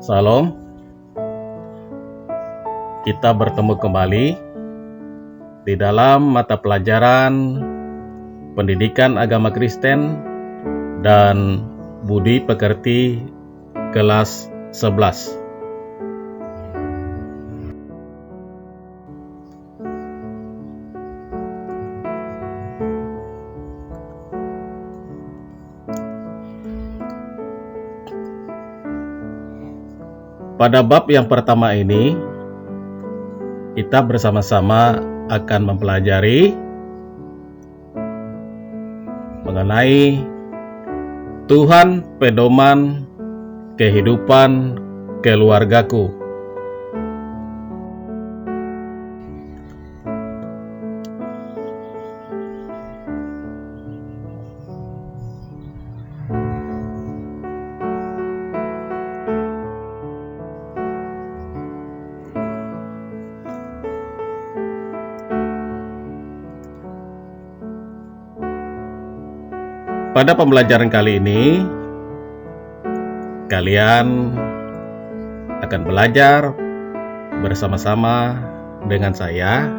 Salam, kita bertemu kembali di dalam mata pelajaran Pendidikan Agama Kristen dan Budi Pekerti kelas 11. Pada bab yang pertama ini, kita bersama-sama akan mempelajari mengenai Tuhan pedoman kehidupan keluargaku. Pada pembelajaran kali ini, kalian akan belajar bersama-sama dengan saya,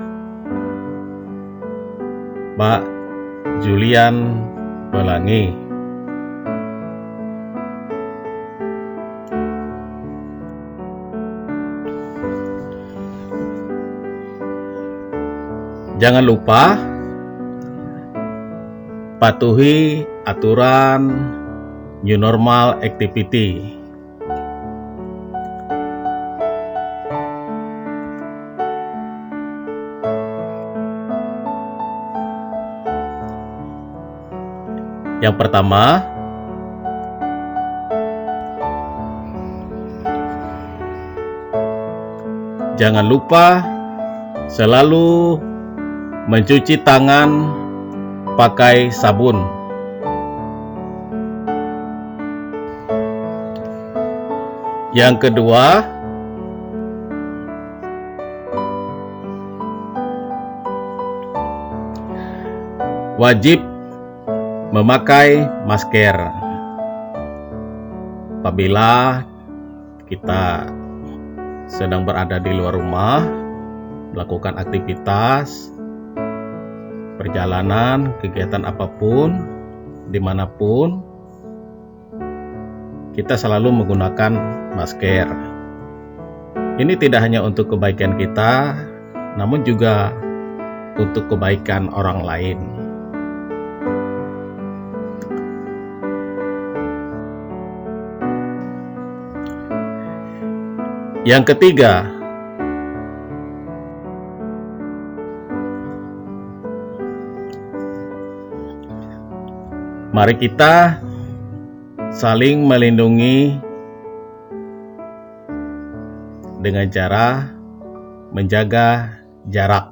Pak Julian Pelangi. Jangan lupa patuhi aturan New Normal Activity. Yang pertama, jangan lupa selalu mencuci tangan pakai sabun. Yang kedua, wajib memakai masker apabila kita sedang berada di luar rumah, melakukan aktivitas, perjalanan, kegiatan apapun, dimanapun, kita selalu menggunakan masker. Ini tidak hanya untuk kebaikan kita, namun juga untuk kebaikan orang lain. Yang ketiga, mari kita saling melindungi dengan cara menjaga jarak.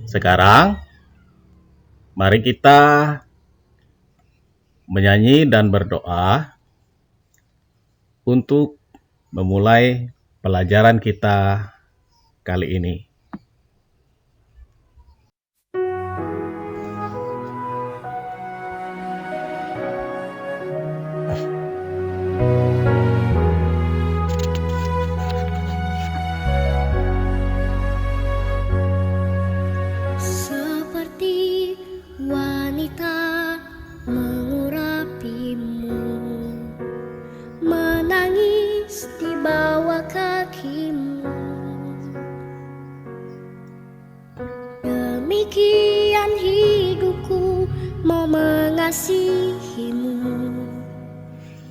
Sekarang, mari kita menyanyi dan berdoa untuk memulai pelajaran kita kali ini. Demikian hidupku mau mengasihimu,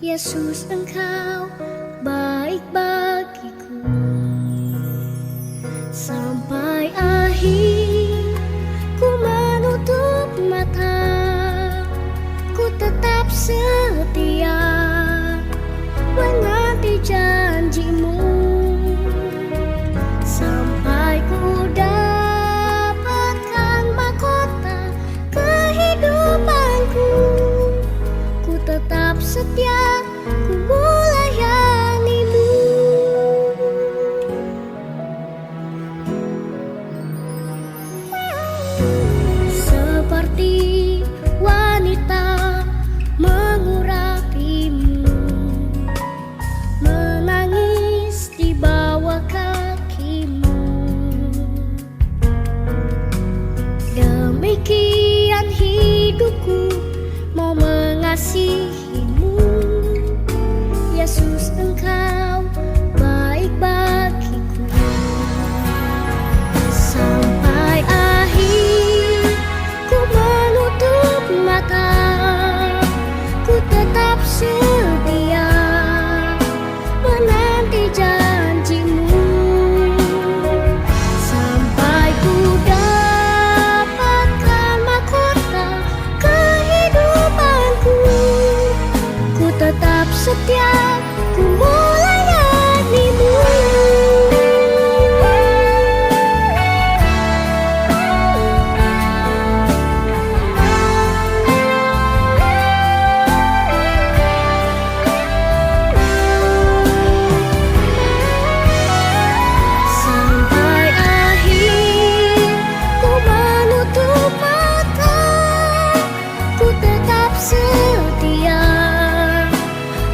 Yesus, Engkau baik bagiku. Sampai akhir ku menutup mata, ku tetap setia menanti janjimu. Sampai ku dapatkan mengasihimu. Yesus, Engkau baik bagiku. Sampai akhir ku menutup mata, ku tetap setia menanti janjimu. Sampai ku dapatkan mahkota kehidupanku, ku tetap setia, ku melayanimu. Sampai akhir ku menutup mata, ku tetap setia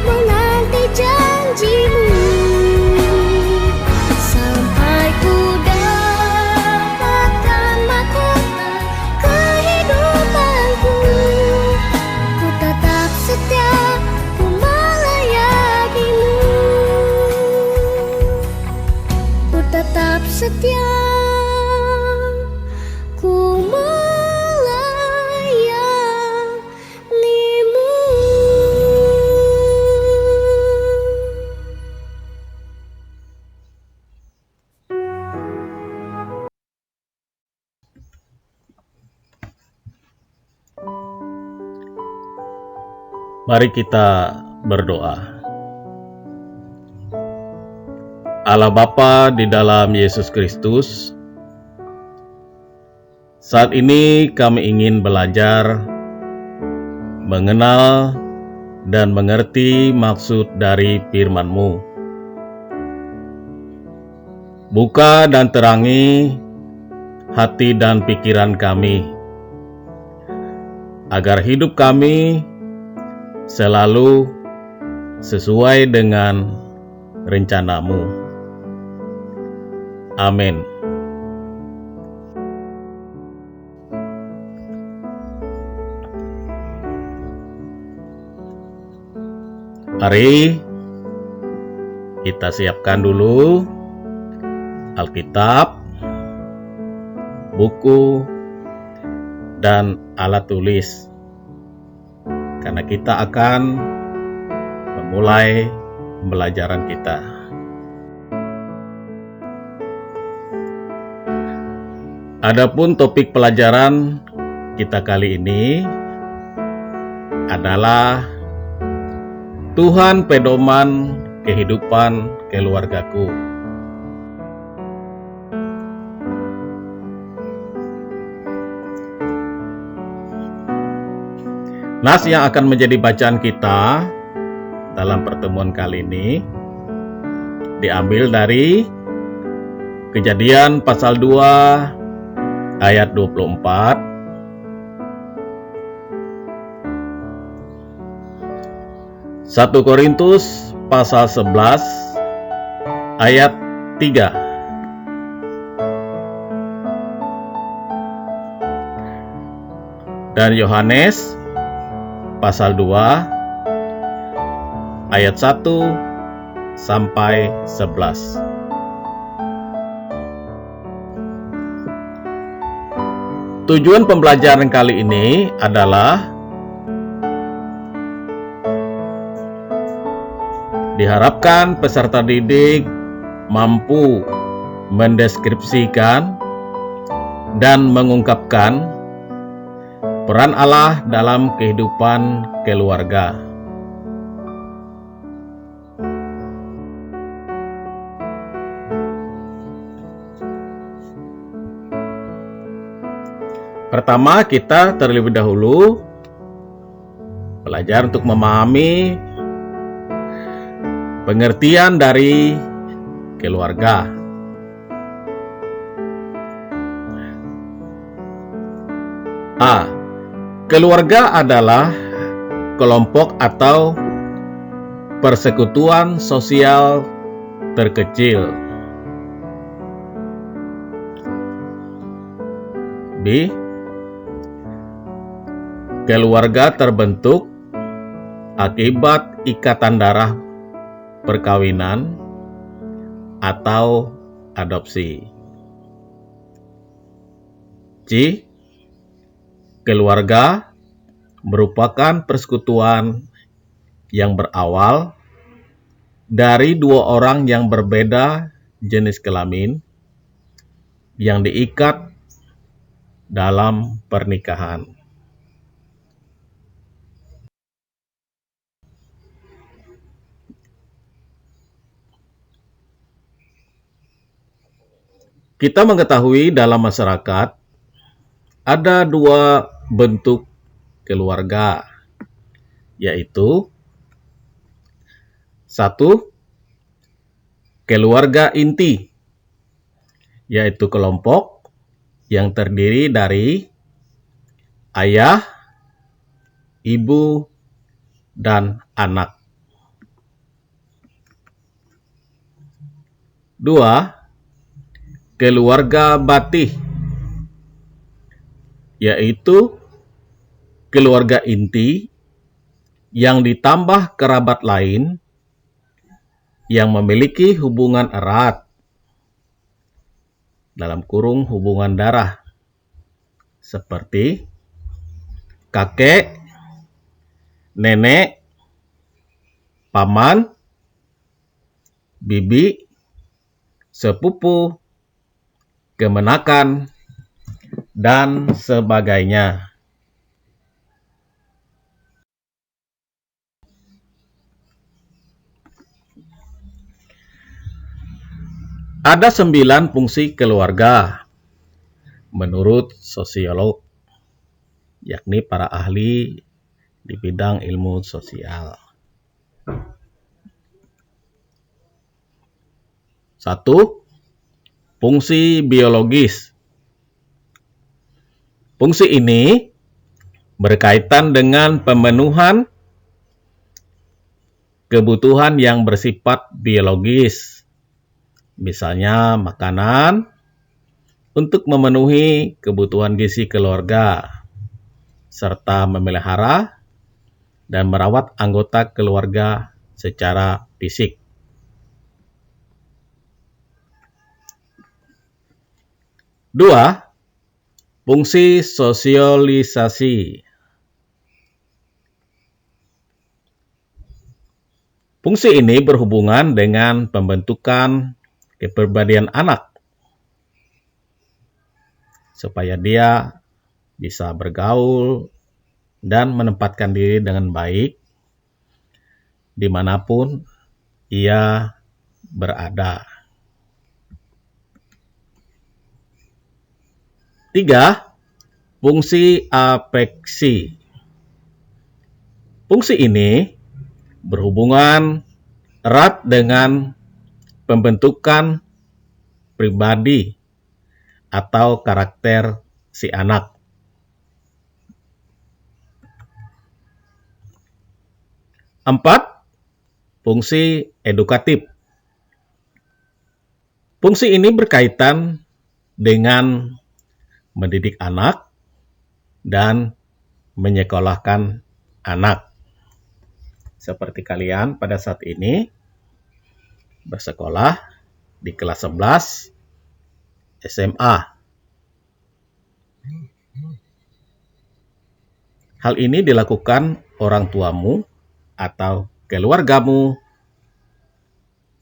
menanti janjimu. Sampai ku dapatkan mahkota kehidupanku, ku tetap setia, ku melayanimu. Ku tetap setia, ku melayanimu. Mari kita berdoa. Allah Bapa di dalam Yesus Kristus, saat ini kami ingin belajar mengenal dan mengerti maksud dari firman-Mu. Buka dan terangi hati dan pikiran kami, agar hidup kami selalu sesuai dengan rencana-Mu. Amin. Mari kita siapkan dulu Alkitab, buku, dan alat tulis, karena kita akan memulai pembelajaran kita. Adapun topik pelajaran kita kali ini adalah Tuhan pedoman kehidupan keluargaku. Nas yang akan menjadi bacaan kita dalam pertemuan kali ini diambil dari Kejadian pasal 2 ayat 24, 1 Korintus pasal 11 ayat 3, dan Yohanes pasal 2 ayat 1 sampai 11. Tujuan pembelajaran kali ini adalah diharapkan peserta didik mampu mendeskripsikan dan mengungkapkan peran Allah dalam kehidupan keluarga. Pertama, kita terlebih dahulu belajar untuk memahami pengertian dari keluarga. A. Keluarga adalah kelompok atau persekutuan sosial terkecil. B. Keluarga terbentuk akibat ikatan darah perkawinan atau adopsi. C. Keluarga merupakan persekutuan yang berawal dari dua orang yang berbeda jenis kelamin yang diikat dalam pernikahan. Kita mengetahui dalam masyarakat ada dua bentuk keluarga, yaitu satu, keluarga inti, yaitu kelompok yang terdiri dari ayah, ibu, dan anak. Dua, keluarga batih, yaitu keluarga inti yang ditambah kerabat lain yang memiliki hubungan erat, dalam kurung hubungan darah, seperti kakek, nenek, paman, bibi, sepupu, kemenakan, dan sebagainya. Ada 9 fungsi keluarga menurut sosiolog, yakni para ahli di bidang ilmu sosial. 1. Fungsi biologis. Fungsi ini berkaitan dengan pemenuhan kebutuhan yang bersifat biologis, misalnya makanan, untuk memenuhi kebutuhan gizi keluarga, serta memelihara dan merawat anggota keluarga secara fisik. 2. Fungsi sosialisasi. Fungsi ini berhubungan dengan pembentukan kepribadian anak, supaya dia bisa bergaul dan menempatkan diri dengan baik dimanapun ia berada. 3. Fungsi afeksi. Fungsi ini berhubungan erat dengan pembentukan pribadi atau karakter si anak. 4. Fungsi edukatif. Fungsi ini berkaitan dengan mendidik anak dan menyekolahkan anak. Seperti kalian pada saat ini bersekolah di kelas 11 SMA. Hal ini dilakukan orang tuamu atau keluargamu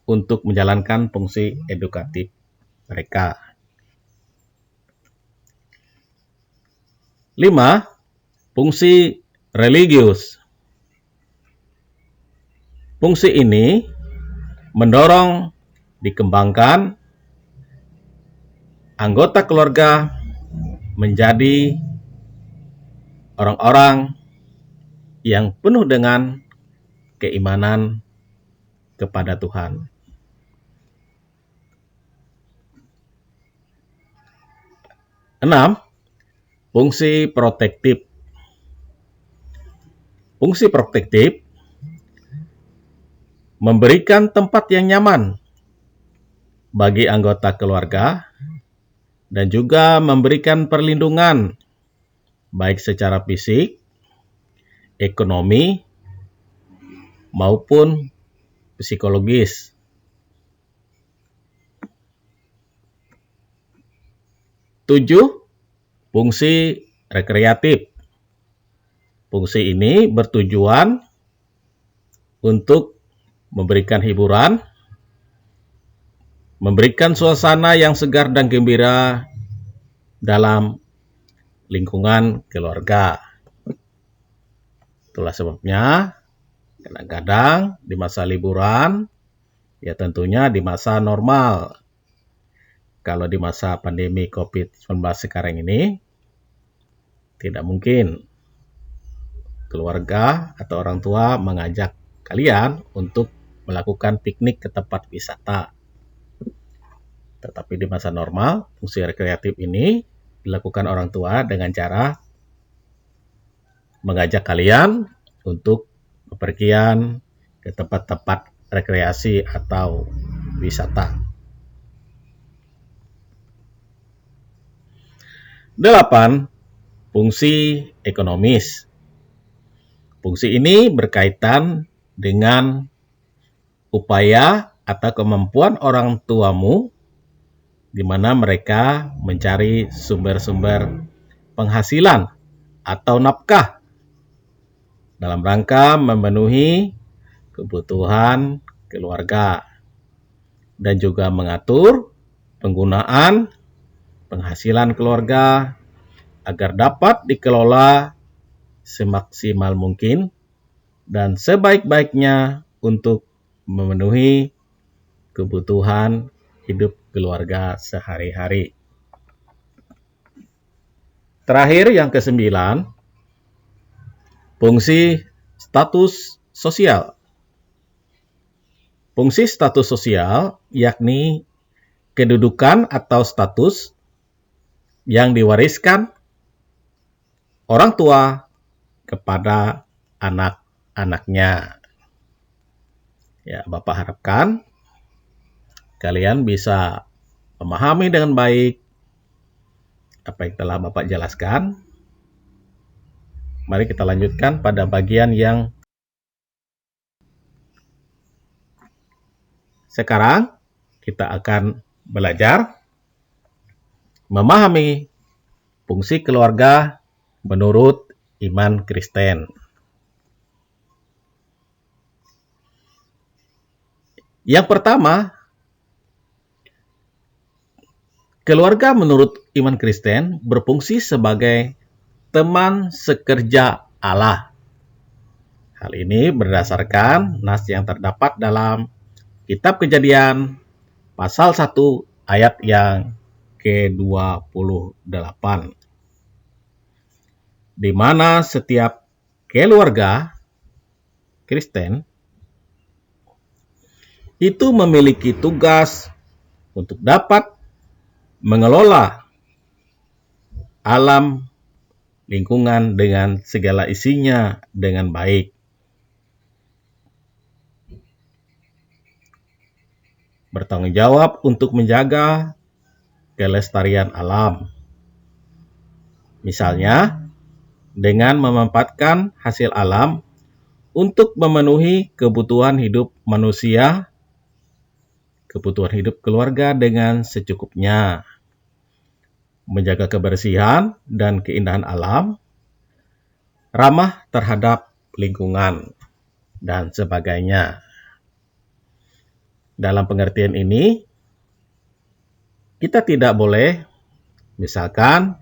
untuk menjalankan fungsi edukatif mereka. 5. Fungsi religius. Fungsi ini mendorong dikembangkan anggota keluarga menjadi orang-orang yang penuh dengan keimanan kepada Tuhan. 6. Fungsi protektif. Fungsi protektif memberikan tempat yang nyaman bagi anggota keluarga dan juga memberikan perlindungan baik secara fisik, ekonomi, maupun psikologis. Tujuh, fungsi rekreatif. Fungsi ini bertujuan untuk memberikan hiburan, memberikan suasana yang segar dan gembira dalam lingkungan keluarga. Itulah sebabnya kadang-kadang di masa liburan, ya tentunya di masa normal. Kalau di masa pandemi COVID-19 sekarang ini, tidak mungkin keluarga atau orang tua mengajak kalian untuk melakukan piknik ke tempat wisata. Tetapi di masa normal, fungsi rekreatif ini dilakukan orang tua dengan cara mengajak kalian untuk bepergian ke tempat-tempat rekreasi atau wisata. 8. Fungsi ekonomis. Fungsi ini berkaitan dengan upaya atau kemampuan orang tuamu di mana mereka mencari sumber-sumber penghasilan atau nafkah dalam rangka memenuhi kebutuhan keluarga dan juga mengatur penggunaan penghasilan keluarga agar dapat dikelola semaksimal mungkin dan sebaik-baiknya untuk memenuhi kebutuhan hidup keluarga sehari-hari. Terakhir yang ke-9, fungsi status sosial. Fungsi status sosial yakni kedudukan atau status yang diwariskan orang tua kepada anak-anaknya. Ya, Bapak harapkan kalian bisa memahami dengan baik apa yang telah Bapak jelaskan. Mari kita lanjutkan pada bagian yang sekarang kita akan belajar memahami fungsi keluarga menurut iman Kristen. Yang pertama, keluarga menurut iman Kristen berfungsi sebagai teman sekerja Allah. Hal ini berdasarkan nas yang terdapat dalam Kitab Kejadian pasal 1 ayat yang ke-28. Di mana setiap keluarga Kristen itu memiliki tugas untuk dapat mengelola alam lingkungan dengan segala isinya dengan baik. Bertanggung jawab untuk menjaga kelestarian alam. Misalnya, dengan memanfaatkan hasil alam untuk memenuhi kebutuhan hidup manusia, kebutuhan hidup keluarga dengan secukupnya, menjaga kebersihan dan keindahan alam, ramah terhadap lingkungan, dan sebagainya. Dalam pengertian ini, kita tidak boleh, misalkan,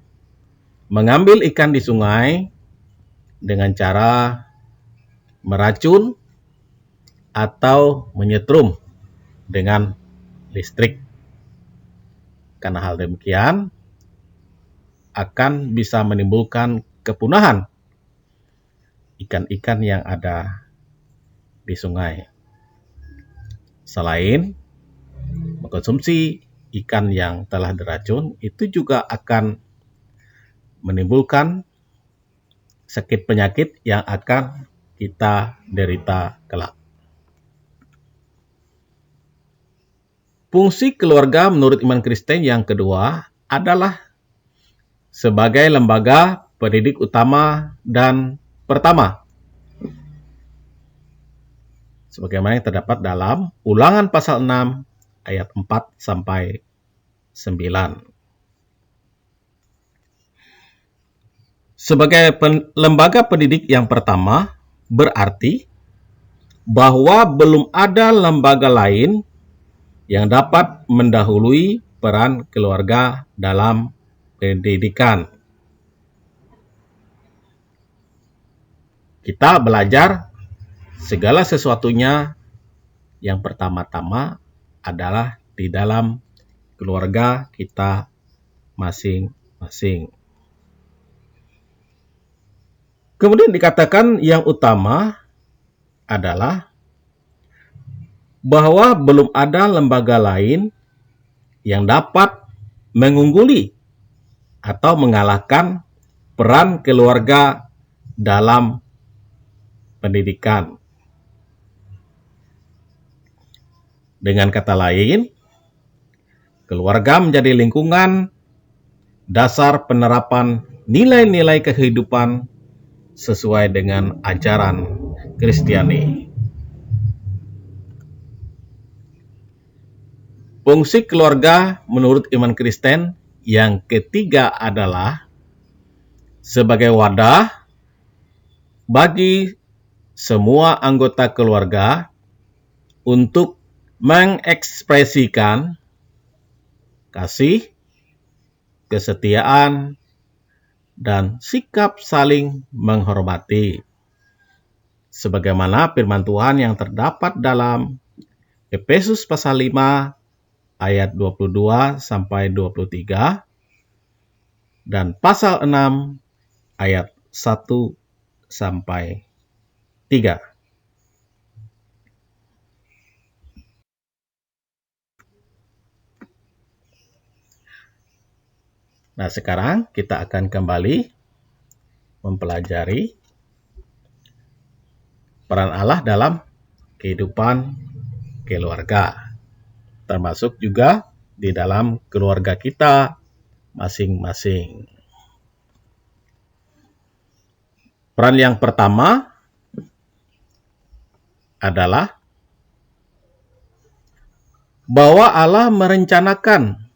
mengambil ikan di sungai dengan cara meracun atau menyetrum dengan listrik. Karena hal demikian akan bisa menimbulkan kepunahan ikan-ikan yang ada di sungai. Selain mengkonsumsi ikan yang telah diracun, itu juga akan menimbulkan sakit penyakit yang akan kita derita kelak. Fungsi keluarga menurut iman Kristen yang kedua adalah sebagai lembaga pendidik utama dan pertama. sebagaimana yang terdapat dalam Ulangan pasal 6 ayat 4 sampai 9. Sebagai lembaga pendidik yang pertama, berarti bahwa belum ada lembaga lain yang dapat mendahului peran keluarga dalam pendidikan. Kita belajar segala sesuatunya yang pertama-tama adalah di dalam keluarga kita masing-masing. Kemudian dikatakan yang utama adalah bahwa belum ada lembaga lain yang dapat mengungguli atau mengalahkan peran keluarga dalam pendidikan. Dengan kata lain, keluarga menjadi lingkungan dasar penerapan nilai-nilai kehidupan sesuai dengan ajaran Kristiani. Fungsi keluarga menurut iman Kristen yang ketiga adalah sebagai wadah bagi semua anggota keluarga untuk mengekspresikan kasih, kesetiaan, dan sikap saling menghormati. Sebagaimana firman Tuhan yang terdapat dalam Efesus pasal 5 ayat 22 sampai 23 dan pasal 6 ayat 1 sampai 3. Nah, sekarang kita akan kembali mempelajari peran Allah dalam kehidupan keluarga, termasuk juga di dalam keluarga kita masing-masing. Peran yang pertama adalah bahwa Allah merencanakan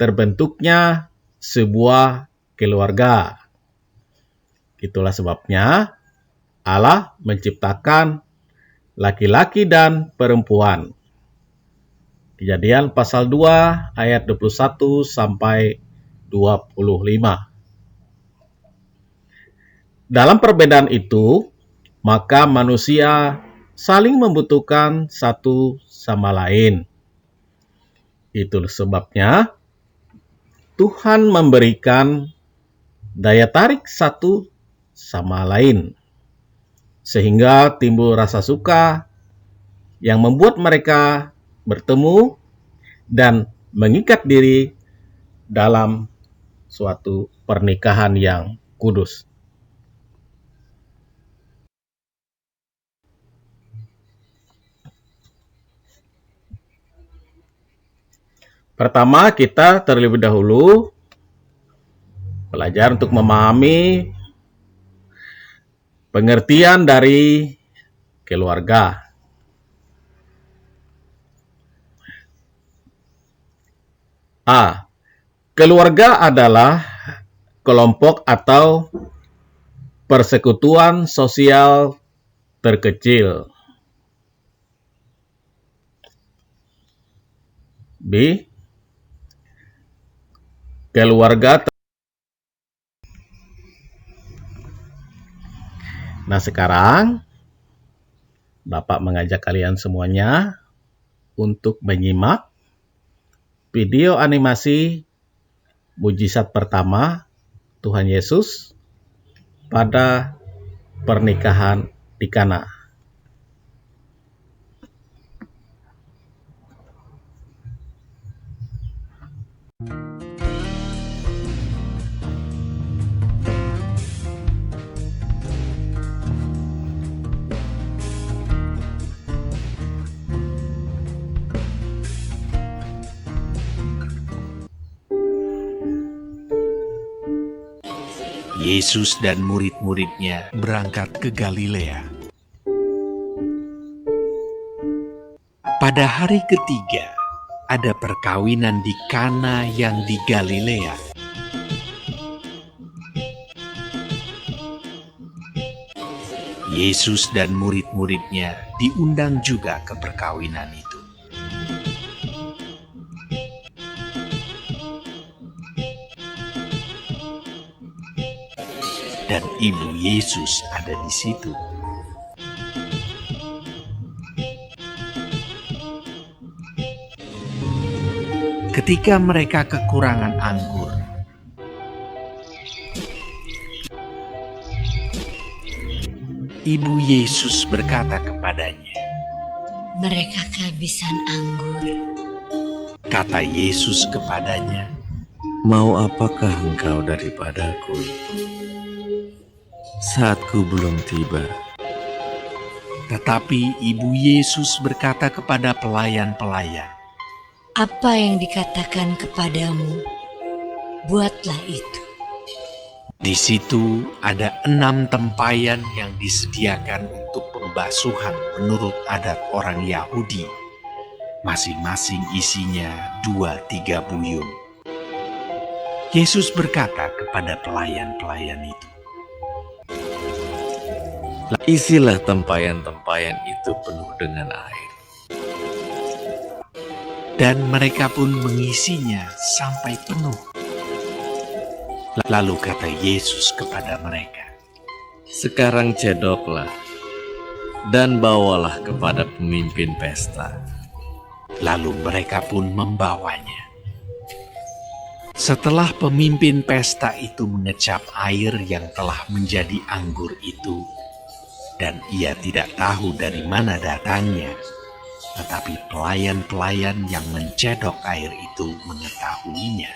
terbentuknya sebuah keluarga. Itulah sebabnya Allah menciptakan laki-laki dan perempuan. Kejadian pasal 2 ayat 21 sampai 25. Dalam perbedaan itu, maka manusia saling membutuhkan satu sama lain. Itu sebabnya Tuhan memberikan daya tarik satu sama lain, sehingga timbul rasa suka yang membuat mereka bertemu dan mengikat diri dalam suatu pernikahan yang kudus. Pertama, kita terlebih dahulu belajar untuk memahami pengertian dari keluarga. A. Keluarga adalah kelompok atau persekutuan sosial terkecil. B. Keluarga. Nah, sekarang Bapak mengajak kalian semuanya untuk menyimak video animasi mujizat pertama Tuhan Yesus pada pernikahan di Kana. Yesus dan murid-muridnya berangkat ke Galilea. Pada hari ketiga, ada perkawinan di Kana yang di Galilea. Yesus dan murid-muridnya diundang juga ke perkawinan itu. Dan ibu Yesus ada di situ. Ketika mereka kekurangan anggur, ibu Yesus berkata kepadanya, Mereka kehabisan anggur. kata Yesus kepadanya, Mau apakah engkau daripadaku? Saatku belum tiba. tetapi ibu Yesus berkata kepada pelayan-pelayan, Apa yang dikatakan kepadamu, buatlah itu. di situ ada 6 tempayan yang disediakan untuk pembasuhan menurut adat orang Yahudi. Masing-masing isinya 2-3 buyung. Yesus berkata kepada pelayan-pelayan itu, Isilah tempayan-tempayan itu penuh dengan air. dan mereka pun mengisinya sampai penuh. Lalu kata Yesus kepada mereka, Sekarang cedoklah dan bawalah kepada pemimpin pesta. lalu mereka pun membawanya. Setelah pemimpin pesta itu mengecap air yang telah menjadi anggur itu, dan ia tidak tahu dari mana datangnya, tetapi pelayan-pelayan yang mencedok air itu mengetahuinya.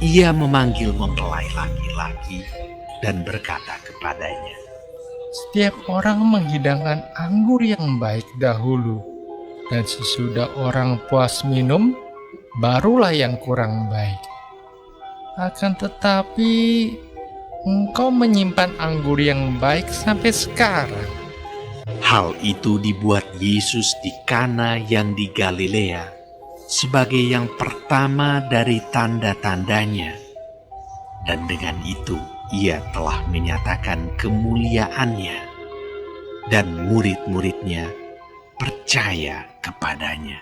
Ia memanggil mempelai laki-laki dan berkata kepadanya, Setiap orang menghidangkan anggur yang baik dahulu, dan sesudah orang puas minum, barulah yang kurang baik. Akan tetapi, engkau menyimpan anggur yang baik sampai sekarang. hal itu dibuat Yesus di Kana yang di Galilea sebagai yang pertama dari tanda-tandanya, dan dengan itu ia telah menyatakan kemuliaannya, dan murid-muridnya percaya kepadanya.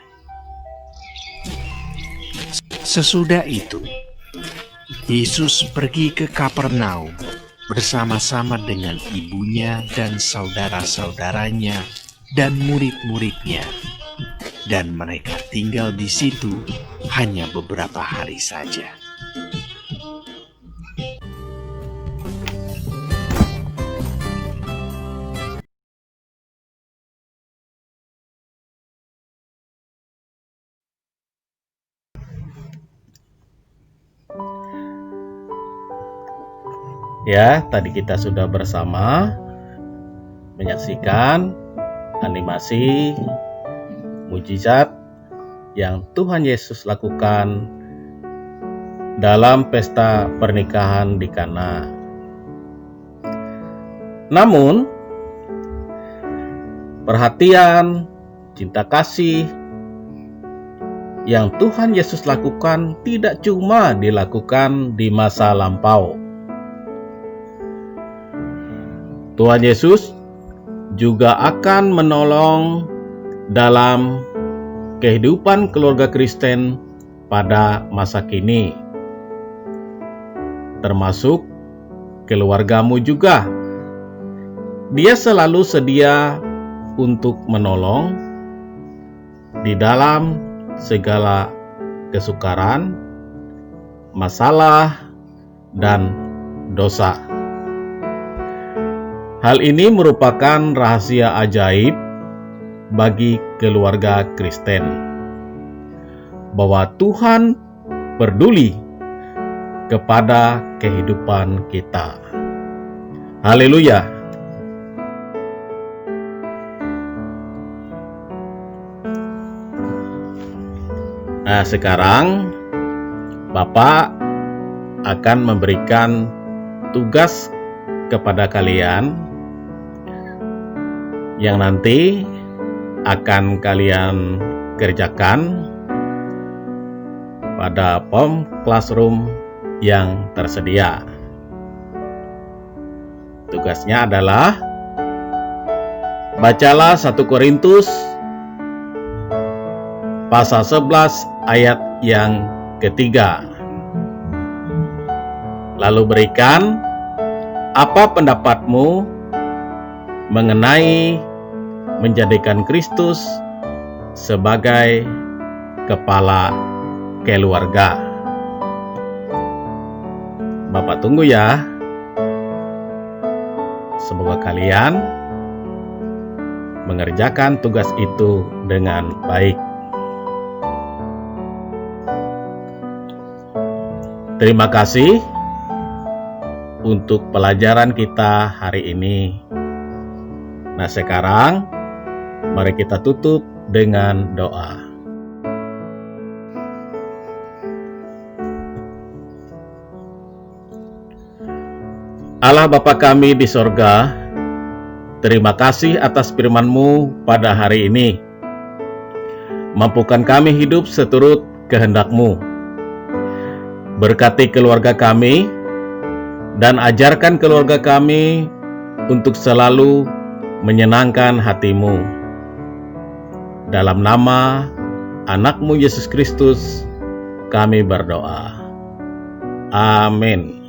Sesudah itu, Yesus pergi ke Kapernaum bersama-sama dengan ibunya dan saudara-saudaranya dan murid-muridnya, dan mereka tinggal di situ hanya beberapa hari saja. Ya, tadi kita sudah bersama menyaksikan animasi mujizat yang Tuhan Yesus lakukan dalam pesta pernikahan di Kana. Namun, perhatian, cinta kasih yang Tuhan Yesus lakukan tidak cuma dilakukan di masa lampau. Tuhan Yesus juga akan menolong dalam kehidupan keluarga Kristen pada masa kini, termasuk keluargamu juga. Dia selalu sedia untuk menolong di dalam segala kesukaran, masalah, dan dosa. Hal ini merupakan rahasia ajaib bagi keluarga Kristen, bahwa Tuhan peduli kepada kehidupan kita. Haleluya! Nah, sekarang Bapak akan memberikan tugas kepada kalian yang nanti akan kalian kerjakan pada form classroom yang tersedia. Tugasnya adalah bacalah 1 Korintus pasal 11 ayat yang ketiga. Lalu berikan apa pendapatmu mengenai menjadikan Kristus sebagai kepala keluarga. Bapak tunggu ya. Semoga kalian mengerjakan tugas itu dengan baik. Terima kasih untuk pelajaran kita hari ini. Nah, sekarang mari kita tutup dengan doa. Allah Bapa kami di sorga, terima kasih atas firman-Mu pada hari ini. Mampukan kami hidup seturut kehendak-Mu. Berkati keluarga kami, dan ajarkan keluarga kami untuk selalu menyenangkan hati-Mu. Dalam nama anak-Mu Yesus Kristus, kami berdoa. Amin.